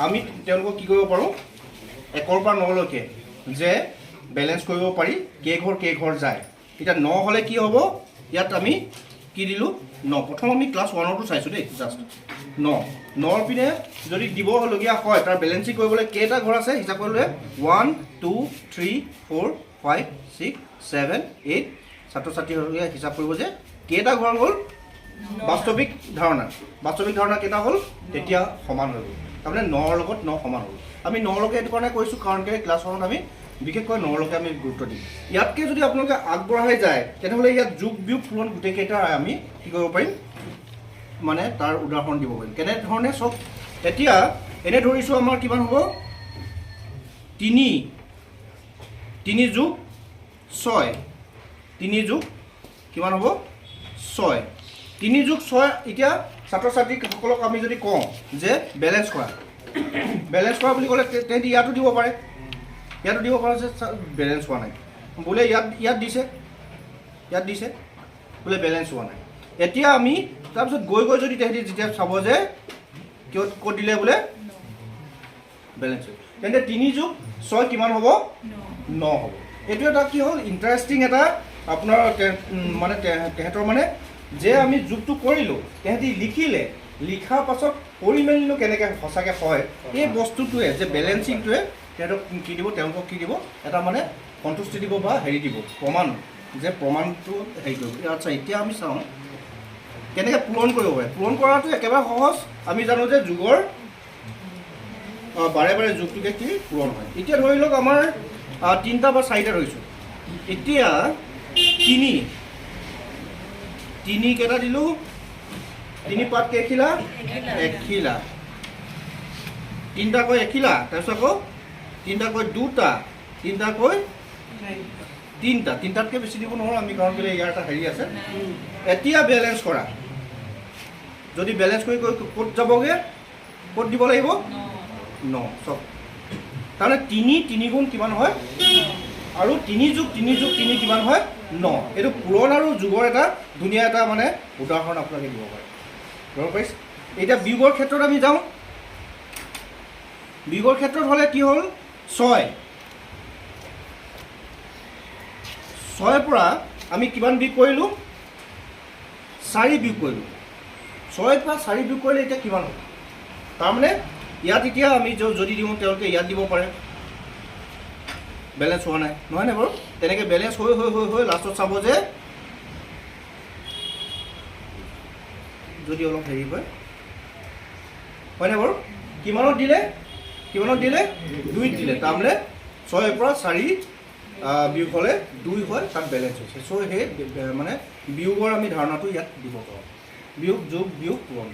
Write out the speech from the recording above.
আমি তেওঁলোকক কি কৰিব পাৰোঁ 1 পৰা 9 লৈকে যে বেলেঞ্চ কৰিব পাৰি কেই ঘৰ যায় এতিয়া 9 হ'লে কি হ'ব ইয়াত আমি কি দিলোঁ 9 প্ৰথম আমি ক্লাছ 1ৰটো চাইছোঁ দেই জাষ্ট 9 পিনে যদি দিবলগীয়া হয় তাৰ বেলেঞ্চিং কৰিবলৈ কেইটা ঘৰ আছে হিচাপ কৰিলে 1 2 3 4 5 6 7 8 ছাত্ৰ ছাত্ৰীসকলে হিচাপ কৰিব যে কেইটা ঘৰ হ'ল বাস্তৱিক ধাৰণা কেইটা হ'ল তেতিয়া সমান হৈ গ'ল তাৰমানে 9ৰ লগত 9 সমান হ'ল আমি 9 লৈকে এইটো কাৰণে কৈছোঁ কাৰণ কেলৈ ক্লাছখনত আমি বিশেষকৈ 9 লৈকে আমি গুৰুত্ব দিম ইয়াতকৈ যদি আপোনালোকে আগবঢ়াই যায় তেনেহ'লে ইয়াত যোগ বিয়োগ পূৰণ গোটেইকেইটা আমি কি কৰিব পাৰিম মানে তাৰ উদাহৰণ দিব পাৰিম কেনেধৰণে চব এতিয়া এনে ধৰিছোঁ আমাৰ কিমান হ'ব 3 যোগ 6 3 যোগ কিমান হ'ব 6 3 যোগ 6 এতিয়া ছাত্ৰ ছাত্ৰীসকলক আমি যদি কওঁ যে বেলেঞ্চ কৰা বুলি ক'লে তেহেঁতি ইয়াতো দিব পাৰে যে বেলেঞ্চ হোৱা নাই বোলে ইয়াত দিছে বোলে বেলেঞ্চ হোৱা নাই এতিয়া আমি তাৰপিছত গৈ যদি তেহেঁতি যেতিয়া চাব যে ক'ত দিলে বোলে বেলেঞ্চ হয় তেন্তে 3 যোগ 6 কিমান হ'ব 9 হ'ব এইটো এটা কি হ'ল ইণ্টাৰেষ্টিং এটা আপোনাৰ মানে তেহেঁতৰ মানে যে আমি যোগটো কৰিলোঁ তেহেঁতি লিখাৰ পাছত পৰিমাণিনো কেনেকৈ সঁচাকৈ হয় এই বস্তুটোৱে যে বেলেঞ্চিংটোৱে তেহেঁতক কি দিব তেওঁলোকক কি দিব এটা মানে সন্তুষ্টি দিব বা হেৰি দিব প্ৰমাণটো হেৰি কৰিব আচ্ছা এতিয়া আমি চাওঁ কেনেকৈ পূৰণ কৰিব পাৰে পূৰণ কৰাটো একেবাৰে সহজ আমি জানো যে যোগৰ বাৰে যোগটোকে কি পূৰণ হয় এতিয়া ধৰি লওক আমাৰ 3টা বা 4টা ধৰিছোঁ এতিয়া 3 কেইটা দিলোঁ 3 পাত কেইখিলা 1 খিলা 3টাকৈ 1 খিলা তাৰপিছত আকৌ 3টাকৈ 2টা 3টাকৈ 3টাতকৈ বেছি দিব নোৱাৰোঁ আমি কাৰণ কেলৈ ইয়াৰ এটা হেৰি আছে এতিয়া বেলেঞ্চ কৰা যদি বেলেঞ্চ কৰি ক'ত যাবগৈ ক'ত দিব লাগিব 9 চব তাৰমানে 3 গুণ কিমান হয় আৰু 3 যোগ 3 কিমান হয় 9 এইটো পূৰণ আৰু যোগৰ এটা ধুনীয়া এটা মানে উদাহৰণ আপোনালোকে দিব পাৰে ধৰিব পাৰিছে এতিয়া বিয়োগৰ ক্ষেত্ৰত আমি যাওঁ বিয়োগৰ ক্ষেত্ৰত হ'লে কি হ'ল 6 পৰা আমি কিমান বিয়োগ কৰিলোঁ 4 বিয়োগ কৰিলোঁ 6 পৰা 4 বিয়োগ কৰিলে এতিয়া কিমান হ'ব তাৰমানে ইয়াত এতিয়া আমি যদি দিওঁ তেওঁলোকে ইয়াত দিব পাৰে বেলেঞ্চ হোৱা নাই নহয়নে বাৰু তেনেকৈ বেলেঞ্চ হৈ লাষ্টত চাব যে যদি অলপ হেৰি হয়নে বাৰু কিমানত দিলে 2 দিলে তাৰমানে 6 পৰা 4 বিয়োগ হ'লে 2 হয় তাত বেলেঞ্চ হৈছে চ' সেই মানে বিয়োগৰ আমি ধাৰণাটো ইয়াত দিব পাৰোঁ বিয়োগ যোগ বিয়োগ পূৰণ